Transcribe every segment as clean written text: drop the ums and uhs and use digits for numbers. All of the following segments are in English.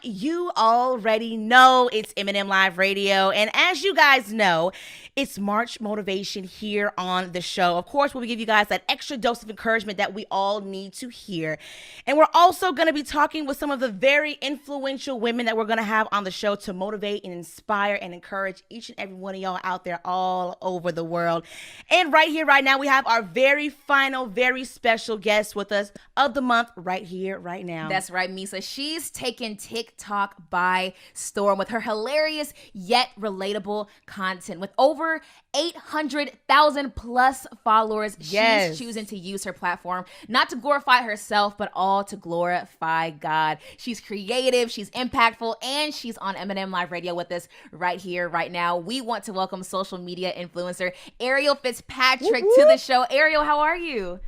You already know it's Eminem Live Radio. And as you guys know, it's March motivation here on the show. Of course, we'll give you guys that extra dose of encouragement that we all need to hear. And we're also going to be talking with some of the very influential women that we're going to have on the show to motivate and inspire and encourage each and every one of y'all out there all over the world. And right here, right now, we have our very final, very special guest with us of the month right here, right now. That's right, Meesa. She's taken TikTok by storm with her hilarious yet relatable content. With over 800,000 plus followers, Yes. she's choosing to use her platform not to glorify herself, but all to glorify God. She's creative, she's impactful, and she's on Eminem Live Radio with us right here, right now. We want to welcome social media influencer Ariel Fitz-Patrick to the show. Ariel, how are you?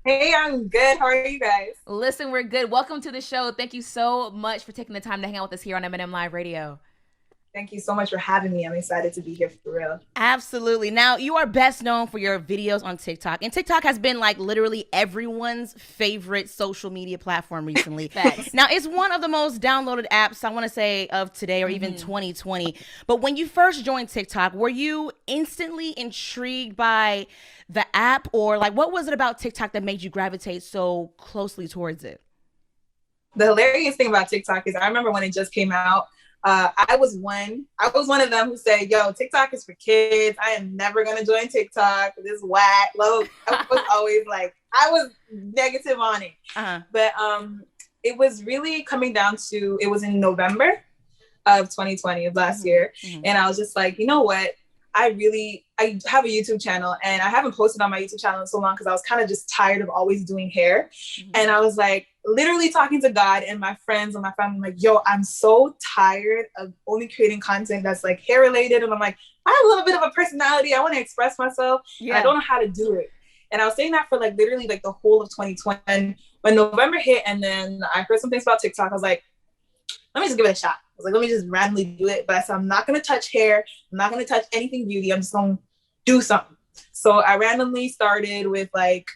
Hey, I'm good. How are you guys? Listen, we're good. Welcome to the show. Thank you so much for taking the time to hang out with us here on Eminem Live Radio. Thank you so much for having me. I'm excited to be here for real. Absolutely. Now, you are best known for your videos on TikTok. And TikTok has been like literally everyone's favorite social media platform recently. Facts. Now, it's one of the most downloaded apps, I want to say, of today or even 2020. But when you first joined TikTok, were you instantly intrigued by the app? Or like, what was it about TikTok that made you gravitate so closely towards it? The hilarious thing about TikTok is I remember when it just came out, I was one of them who said, yo, TikTok is for kids. I am never going to join TikTok. This is whack. I was always like, I was negative on it. But it was really coming down to, it was in November of 2020 of last year. And I was just like, you know what? I have a YouTube channel and I haven't posted on my YouTube channel in so long because I was kind of just tired of always doing hair. And I was like, literally talking to God and my friends and my family, like, yo, I'm so tired of only creating content that's like hair related. And I'm like, I have a little bit of a personality. I want to express myself. Yeah. I don't know how to do it. And I was saying that for like literally like the whole of 2020. And when November hit and then I heard some things about TikTok, I was like, let me just give it a shot. I was like, let me just randomly do it. But I said, I'm not going to touch hair. I'm not going to touch anything beauty. I'm just going to do something. So I randomly started with like,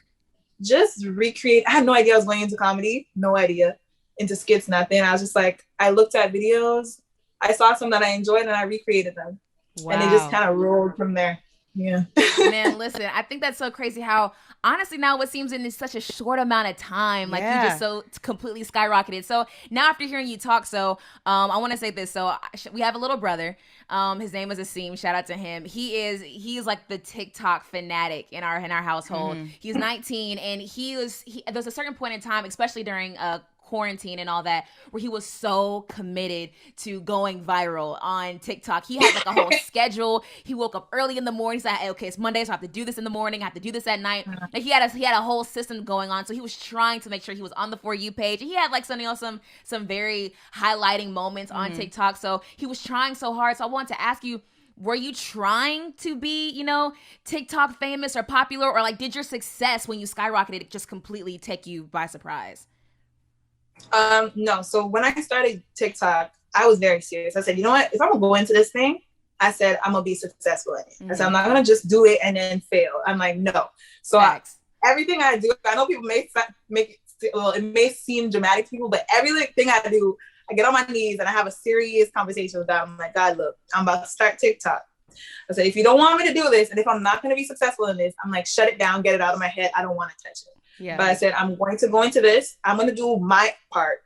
just recreate. I had no idea I was going into comedy. No idea. Into skits, nothing. I was just like, I looked at videos. I saw some that I enjoyed and I recreated them. Wow. And it just kind of rolled from there. Yeah. Man, listen, I think that's so crazy how honestly now it seems in such a short amount of time, like you just so completely skyrocketed. So now after hearing you talk, I want to say this. So we have a little brother. His name is Asim. Shout out to him. He's like the TikTok fanatic in our household. He's 19 and there's a certain point in time, especially during quarantine and all that, where he was so committed to going viral on TikTok. He had like a whole schedule. He woke up early in the morning. He said, hey, okay, it's Monday, so I have to do this in the morning. I have to do this at night. Like he had a whole system going on. So he was trying to make sure he was on the For You page. And he had like some very highlighting moments on TikTok. So he was trying so hard. So I wanted to ask you, were you trying to be, TikTok famous or popular, or like did your success when you skyrocketed just completely take you by surprise? No. So when I started TikTok, I was very serious. I said, you know what? If I'm gonna go into this thing, I said, I'm gonna be successful in it. I said, I'm not gonna just do it and then fail. I'm like, no. So everything I do, I know people it may seem dramatic to people, but everything I do, I get on my knees and I have a serious conversation with God. I'm like, God, look, I'm about to start TikTok. I said, if you don't want me to do this, and if I'm not gonna be successful in this, I'm like, shut it down, get it out of my head. I don't want to touch it. Yeah. But I said, I'm going to go into this. I'm going to do my part.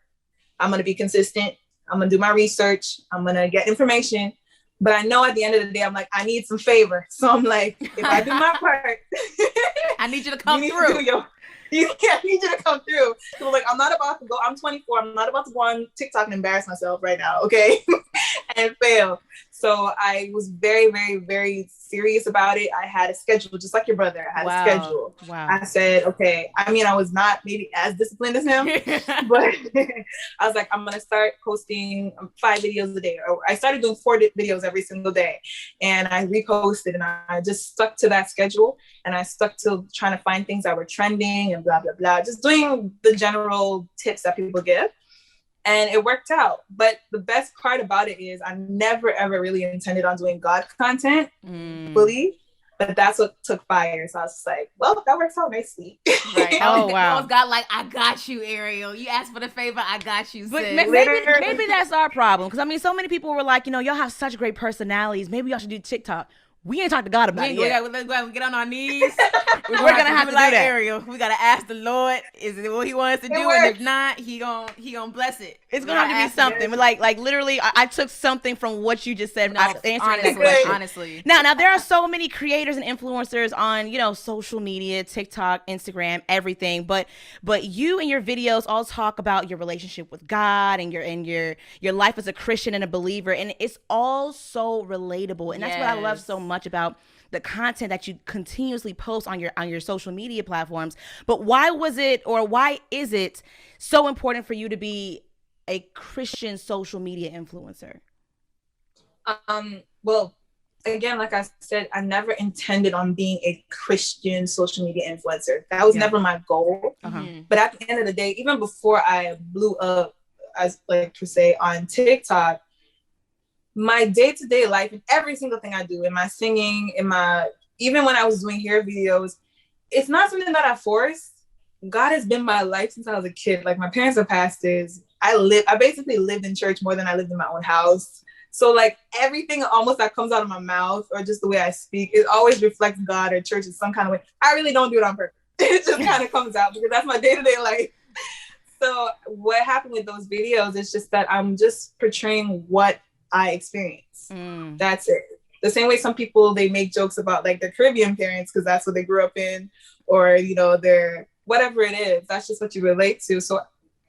I'm going to be consistent. I'm going to do my research. I'm going to get information. But I know at the end of the day, I'm like, I need some favor. So I'm like, if I do my part, I need you to come through. I need you to come through. So like, I'm not about to go, I'm 24. I'm not about to go on TikTok and embarrass myself right now. Okay. And fail. So I was very, very, very serious about it. I had a schedule, just like your brother. I had a schedule. Wow. I said, okay. I mean, I was not maybe as disciplined as him, but I was like, I'm going to start posting 5 videos a day. Or I started doing 4 videos every single day. And I reposted and I just stuck to that schedule. And I stuck to trying to find things that were trending and blah, blah, blah. Just doing the general tips that people give. And it worked out. But the best part about it is I never, ever really intended on doing God content fully. But But that's what took fire. So I was just like, well, that works out nicely. Right. Oh, wow. God, like, I got you, Ariel. You asked for the favor, I got you, But sis. maybe that's our problem. Because I mean, so many people were like, y'all have such great personalities. Maybe y'all should do TikTok. We ain't talked to God about it yet. Let's go get on our knees. We're gonna have to do like that. Ariel. We gotta ask the Lord, is it what he wants to do? And if not, he gonna bless it. It's gonna have to be something. But like literally, I took something from what you just said. No, answering that question. honestly. Now there are so many creators and influencers on social media, TikTok, Instagram, everything. But you and your videos all talk about your relationship with God and your life as a Christian and a believer, and it's all so relatable. And that's what I love so much about the content that you continuously post on your social media platforms. But why is it so important for you to be a Christian social media influencer? Well, again, like I said, I never intended on being a Christian social media influencer. That was never my goal. But at the end of the day, even before I blew up, as like to say, on TikTok, my day-to-day life and every single thing I do, in my singing, even when I was doing hair videos, it's not something that I forced. God has been my life since I was a kid. Like, my parents are pastors. I basically lived in church more than I lived in my own house. So like everything almost that comes out of my mouth or just the way I speak, it always reflects God or church in some kind of way. I really don't do it on purpose. It just kind of comes out because that's my day-to-day life. So what happened with those videos is just that I'm just portraying what I experience. That's it. The same way some people, they make jokes about like their Caribbean parents because that's what they grew up in, or their whatever it is, that's just what you relate to. So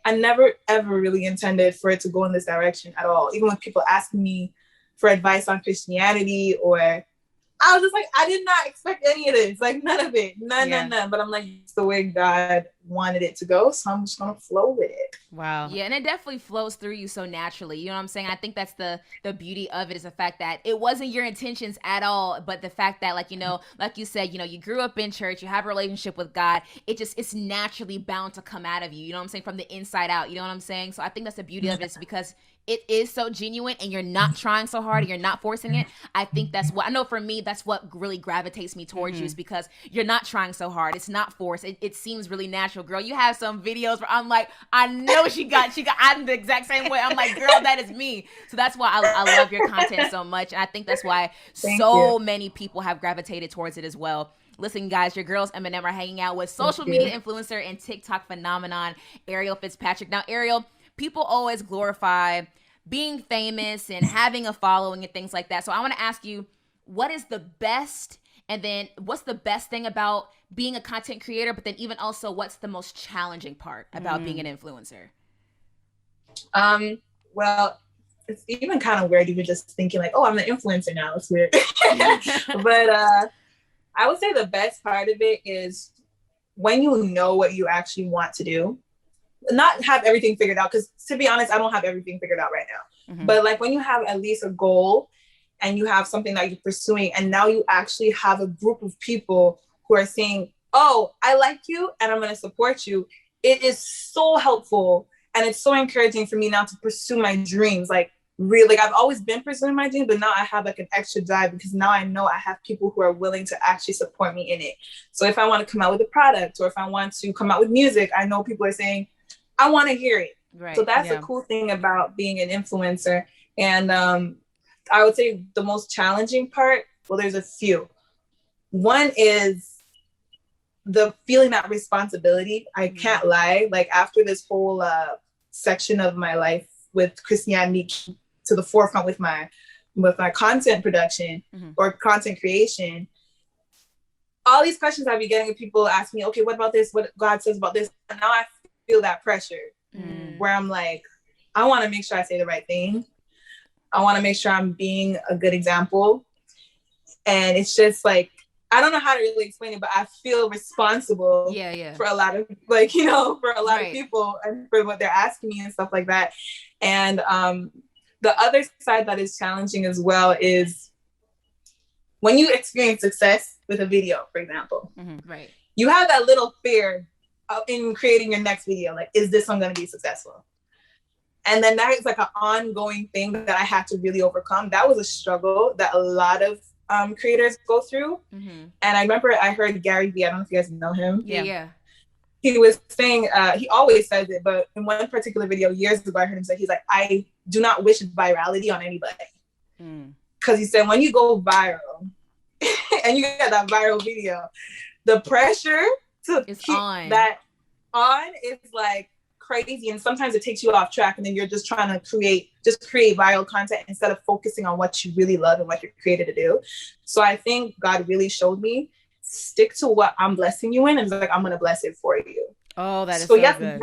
I never ever really intended for it to go in this direction at all. Even when people ask me for advice on Christianity, or I was just like, I did not expect any of this, like none of it, none. But I'm like, it's the way God wanted it to go, so I'm just gonna flow with it. Wow. Yeah, and it definitely flows through you so naturally. You know what I'm saying? I think that's the beauty of it, is the fact that it wasn't your intentions at all, but the fact that like you said, you grew up in church, you have a relationship with God. It's naturally bound to come out of you. You know what I'm saying? From the inside out. You know what I'm saying? So I think that's the beauty of it, is because it is so genuine and you're not trying so hard and you're not forcing it. I think that's what, I know for me, that's what really gravitates me towards you, is because you're not trying so hard. It's not forced. It seems really natural. Girl, you have some videos where I'm like, I know she got, I'm the exact same way. I'm like, girl, that is me. So that's why I love your content so much. And I think that's why so many people have gravitated towards it as well. Listen, guys, your girls Eminem are hanging out with social media influencer and TikTok phenomenon, Ariel Fitz-Patrick. Now, Ariel, people always glorify being famous and having a following and things like that. So I want to ask you, what is the best, and then what's the best thing about being a content creator, but then even also what's the most challenging part about being an influencer? Well, it's even kind of weird even just thinking like, oh, I'm an influencer now. It's weird. But I would say the best part of it is when you know what you actually want to do. Not have everything figured out, because to be honest, I don't have everything figured out right now. But like when you have at least a goal and you have something that you're pursuing, and now you actually have a group of people who are saying, oh, I like you and I'm going to support you. It is so helpful. And it's so encouraging for me now to pursue my dreams. Like really, like I've always been pursuing my dreams, but now I have like an extra drive because now I know I have people who are willing to actually support me in it. So if I want to come out with a product, or if I want to come out with music, I know people are saying, I want to hear it. Right. So that's the cool thing about being an influencer. And I would say the most challenging part, well, there's a few. One is the feeling that responsibility. I can't lie. Like after this whole section of my life with Christianity to the forefront with my content production or content creation, all these questions I've been getting, of people ask me, okay, what about this? What God says about this? And now I feel that pressure where I'm like, I want to make sure I say the right thing. I want to make sure I'm being a good example. And it's just like, I don't know how to really explain it, but I feel responsible for a lot of like, for a lot of people and for what they're asking me and stuff like that. And the other side that is challenging as well is when you experience success with a video, for example, you have that little fear in creating your next video. Like, is this one going to be successful? And then that is like an ongoing thing that I had to really overcome. That was a struggle that a lot of creators go through. And I remember I heard Gary Vee, I don't know if you guys know him. Yeah. He was saying, he always says it, but in one particular video years ago, I heard him say, he's like, I do not wish virality on anybody. Because he said, when you go viral and you get that viral video, the pressure to keep that on is like crazy. And sometimes it takes you off track, and then you're just trying to create viral content instead of focusing on what you really love and what you're created to do. So I think God really showed me, stick to what I'm blessing you in, and it's like, I'm going to bless it for you. Oh, that is so yes, good.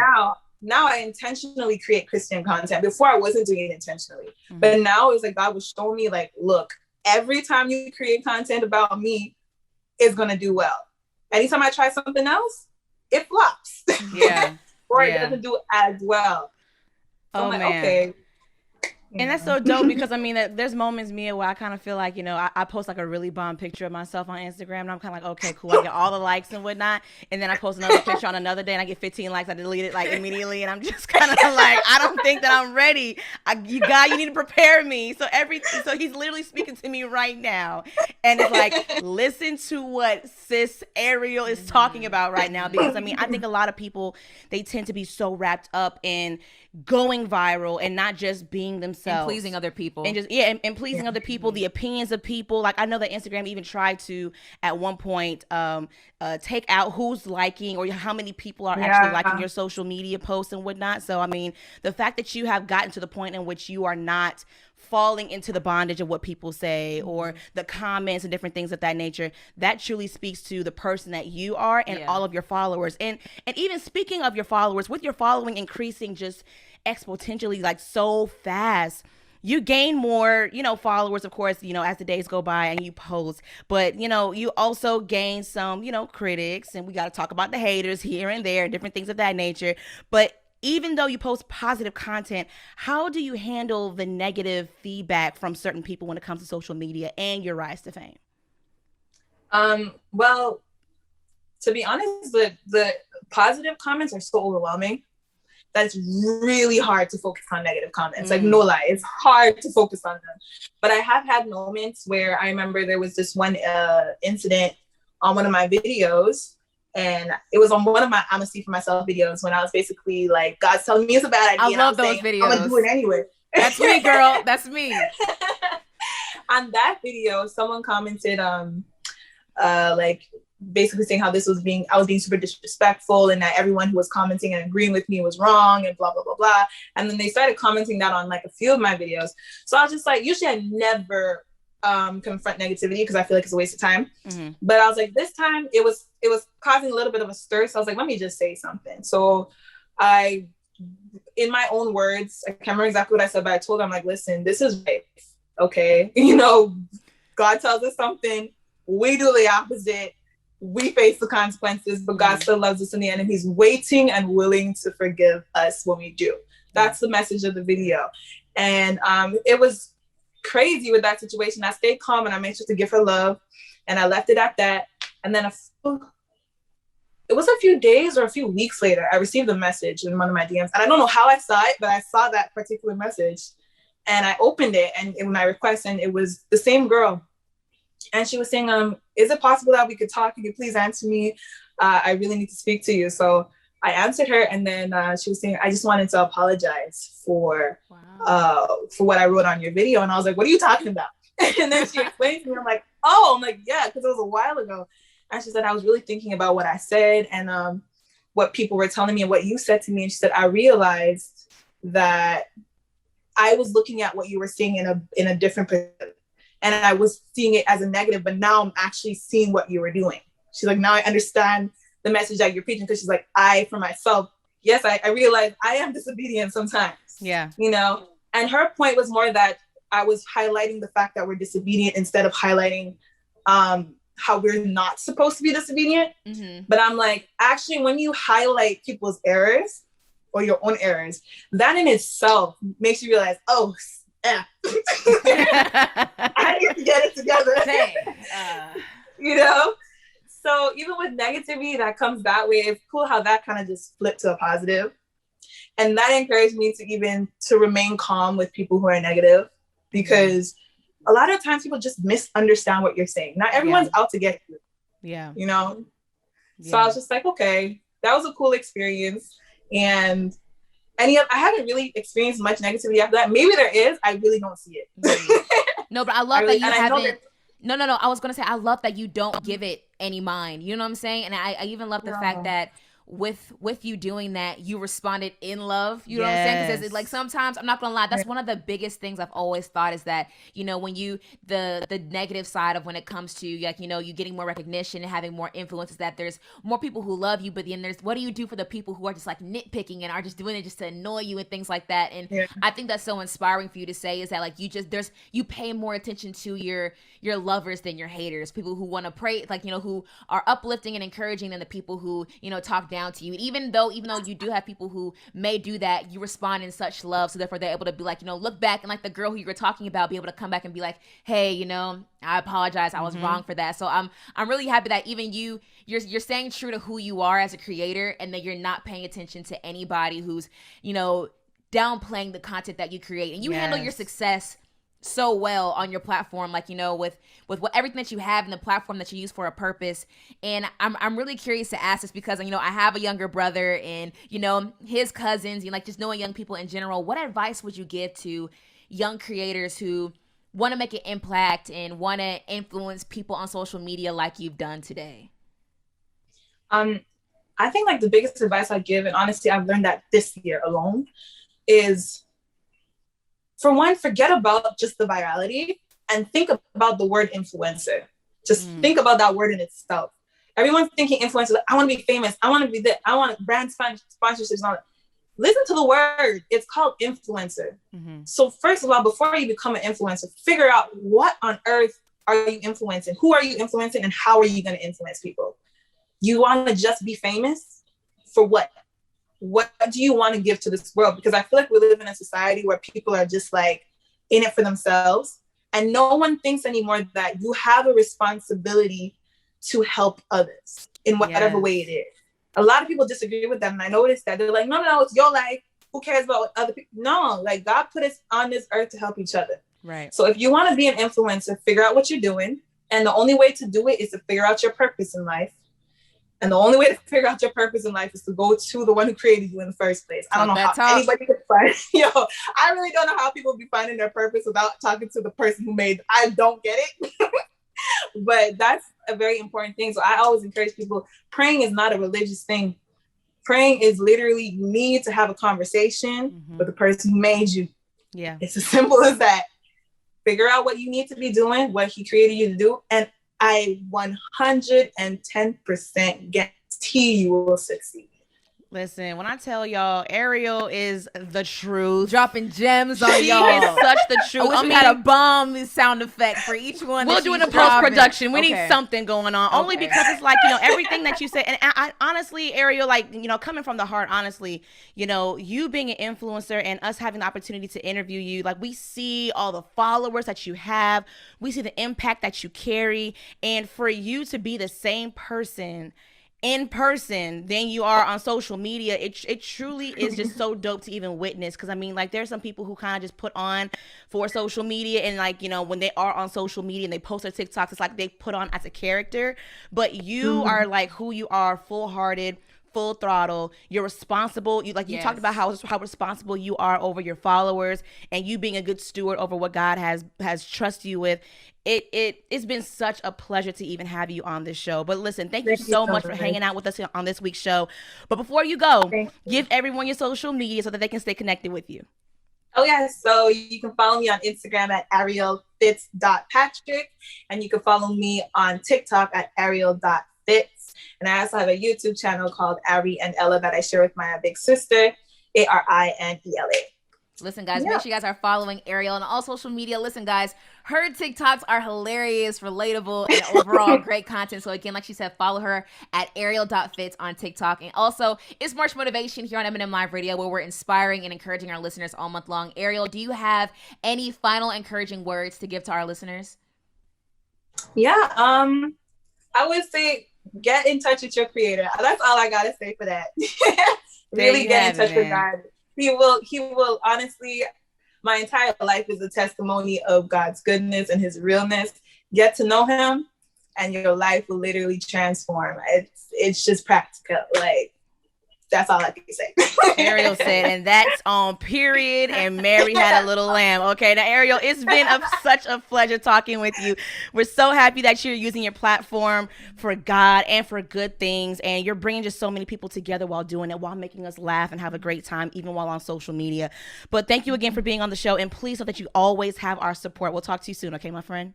Now I intentionally create Christian content. Before I wasn't doing it intentionally, but now it's like God was showing me like, look, every time you create content about me, it's going to do well. Anytime I try something else, it flops. Yeah. Or it doesn't do as well. So I'm like, man. Okay. And that's so dope, because I mean, there's moments, Meah, where I kind of feel like, you know, I post like a really bomb picture of myself on Instagram, and I'm kind of like, okay, cool, I get all the likes and whatnot, and then I post another picture on another day and I get 15 likes, I delete it like immediately, and I'm just kind of like, I don't think that I'm ready. You need to prepare me. So he's literally speaking to me right now, and it's like, listen to what sis Ariel is talking about right now, because I mean, I think a lot of people, they tend to be so wrapped up in going viral and not just being themselves and pleasing other people, and just and pleasing other people, the opinions of people. Like, I know that Instagram even tried to at one point take out who's liking or how many people are actually liking your social media posts and whatnot. So I mean, the fact that you have gotten to the point in which you are not falling into the bondage of what people say or the comments and different things of that nature, that truly speaks to the person that you are and all of your followers. And even speaking of your followers, with your following increasing just exponentially, like so fast, you gain more, you know, followers, of course, you know, as the days go by and you post, but you know, you also gain some, you know, critics, and we got to talk about the haters here and there and different things of that nature. But even though you post positive content, how do you handle the negative feedback from certain people when it comes to social media and your rise to fame? Well, to be honest, the positive comments are so overwhelming that it's really hard to focus on negative comments. Like, no lie, it's hard to focus on them. But I have had moments where I remember there was this one incident on one of my videos, and it was on one of my I'm gonna see for myself videos, when I was basically like, God's telling me it's a bad idea. I love those videos. I'm gonna do it anyway. That's me, girl. That's me. On that video, someone commented, like basically saying how I was being super disrespectful, and that everyone who was commenting and agreeing with me was wrong, and blah blah blah blah. And then they started commenting that on like a few of my videos. So I was just like, usually I never confront negativity because I feel like it's a waste of time. But I was like, this time it was causing a little bit of a stir. So I was like, let me just say something. So I, in my own words, I can't remember exactly what I said, but I told them, like, listen, this is life, okay? You know, God tells us something, we do the opposite, we face the consequences, but God still loves us in the end, and he's waiting and willing to forgive us when we do. That's the message of the video. And it was crazy with that situation. I stayed calm and I made sure to give her love, and I left it at that. And then it was a few days or a few weeks later, I received a message in one of my DMs, and I don't know how I saw it, but I saw that particular message, and I opened it, and in my request, and it was the same girl, and she was saying, is it possible that we could talk? Can you please answer me? I really need to speak to you. So I answered her, and then she was saying, I just wanted to apologize for what I wrote on your video. And I was like, what are you talking about? And then she explained to me, I'm like, yeah, because it was a while ago. And she said, I was really thinking about what I said and what people were telling me and what you said to me. And she said, I realized that I was looking at what you were saying in a different perspective, and I was seeing it as a negative, but now I'm actually seeing what you were doing. She's like, now I understand the message that you're preaching, because she's like, for myself, yes, I realize I am disobedient sometimes. Yeah. You know, and her point was more that I was highlighting the fact that we're disobedient instead of highlighting how we're not supposed to be disobedient. But I'm like, actually, when you highlight people's errors or your own errors, that in itself makes you realize, I need to get it together. You know? So even with negativity that comes that way, it's cool how that kind of just flipped to a positive. And that encouraged me to remain calm with people who are negative, because a lot of times people just misunderstand what you're saying. Not everyone's out to get you. Yeah. You know? Yeah. So I was just like, okay, that was a cool experience. And I haven't really experienced much negativity after that. Maybe there is. I really don't see it. No, but I love that you haven't. No. I was going to say, I love that you don't give it any mind. You know what I'm saying? And I even love the fact that with you doing that, you responded in love. You know what I'm saying? Because like sometimes, I'm not gonna lie, that's one of the biggest things I've always thought is that, you know, when you the negative side of when it comes to like, you know, you getting more recognition and having more influence is that there's more people who love you, but then there's what do you do for the people who are just like nitpicking and are just doing it just to annoy you and things like that. And I think that's so inspiring for you to say is that like you pay more attention to your lovers than your haters, people who want to pray, like, you know, who are uplifting and encouraging than the people who, you know, talk down to you. And even though you do have people who may do that, you respond in such love, so therefore they're able to be like, you know, look back and like the girl who you were talking about, be able to come back and be like, hey, you know, I apologize, I was wrong for that. So I'm really happy that even you're staying true to who you are as a creator, and that you're not paying attention to anybody who's, you know, downplaying the content that you create. And you handle your success so well on your platform, like, you know, with what everything that you have and the platform that you use for a purpose. And I'm really curious to ask this because, you know, I have a younger brother and, you know, his cousins, you know, like just knowing young people in general. What advice would you give to young creators who want to make an impact and want to influence people on social media like you've done today? I think like the biggest advice I give, and honestly I've learned that this year alone, is for one, forget about just the virality and think about the word influencer. Just think about that word in itself. Everyone's thinking influencer, like, I want to be famous. I want to be this. I want brand sponsorships and all that. Listen to the word. It's called influencer. So first of all, before you become an influencer, figure out what on earth are you influencing? Who are you influencing and how are you going to influence people? You want to just be famous? For what? What do you want to give to this world? Because I feel like we live in a society where people are just like in it for themselves. And no one thinks anymore that you have a responsibility to help others in whatever way it is. A lot of people disagree with that. And I noticed that they're like, no, it's your life. Who cares about what other people? No, like God put us on this earth to help each other. Right. So if you want to be an influencer, figure out what you're doing. And the only way to do it is to figure out your purpose in life. And the only way to figure out your purpose in life is to go to the one who created you in the first place. I don't know how anybody could find. I really don't know how people be finding their purpose without talking to the person who made. I don't get it. But that's a very important thing. So I always encourage people, praying is not a religious thing. Praying is literally you need to have a conversation with the person who made you. Yeah. It's as simple as that. Figure out what you need to be doing, what he created you to do. And I 110% guarantee you will succeed. Listen, when I tell y'all, Ariel is the truth. Dropping gems on y'all. She is such the truth. I wish we had a bomb sound effect for each one. We'll do it in post-production. We need something going on. Only because it's like, you know, everything that you say. And I honestly, Ariel, like, you know, coming from the heart, honestly, you know, you being an influencer and us having the opportunity to interview you, like we see all the followers that you have. We see the impact that you carry. And for you to be the same person in person than you are on social media, it truly is just so dope to even witness. Because I mean, like, there's some people who kind of just put on for social media, and like, you know, when they are on social media and they post their TikToks, it's like they put on as a character. But you are like who you are, full-hearted, full throttle. You're responsible. You talked about how responsible you are over your followers, and you being a good steward over what God has trusted you with. It's been such a pleasure to even have you on this show. But listen, thank you so much for hanging out with us on this week's show. But before you go, give everyone your social media so that they can stay connected with you. Oh yeah, so you can follow me on Instagram at Ariel Fitz-Patrick, and you can follow me on TikTok at Ariel.Fitz. And I also have a YouTube channel called Ari and Ella that I share with my big sister, Arinela. Listen, guys, make sure you guys are following Ariel on all social media. Listen, guys, her TikToks are hilarious, relatable, and overall great content. So again, like she said, follow her at Ariel.Fitz on TikTok. And also, it's March Motivation here on M&M Live Radio, where we're inspiring and encouraging our listeners all month long. Ariel, do you have any final encouraging words to give to our listeners? Yeah, I would say get in touch with your creator. That's all I got to say for that. Really get in touch with God. He will honestly, my entire life is a testimony of God's goodness and his realness. Get to know him and your life will literally transform. It's just practical. Like, that's all I can say. Ariel said, and that's on period. And Mary had a little lamb. Okay, now Ariel, it's been such a pleasure talking with you. We're so happy that you're using your platform for God and for good things, and you're bringing just so many people together while doing it, while making us laugh and have a great time, even while on social media. But thank you again for being on the show, and please know that you always have our support. We'll talk to you soon, okay, my friend?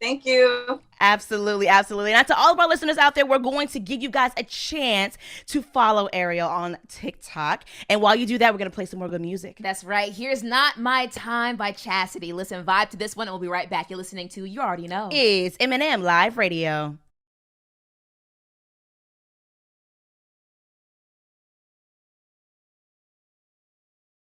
Thank you. Absolutely, absolutely. And to all of our listeners out there, we're going to give you guys a chance to follow Ariel on TikTok. And while you do that, we're going to play some more good music. That's right. Here's Not My Time by Chastity. Listen, vibe to this one, and we'll be right back. You're listening to You Already Know. It's M&M Live Radio.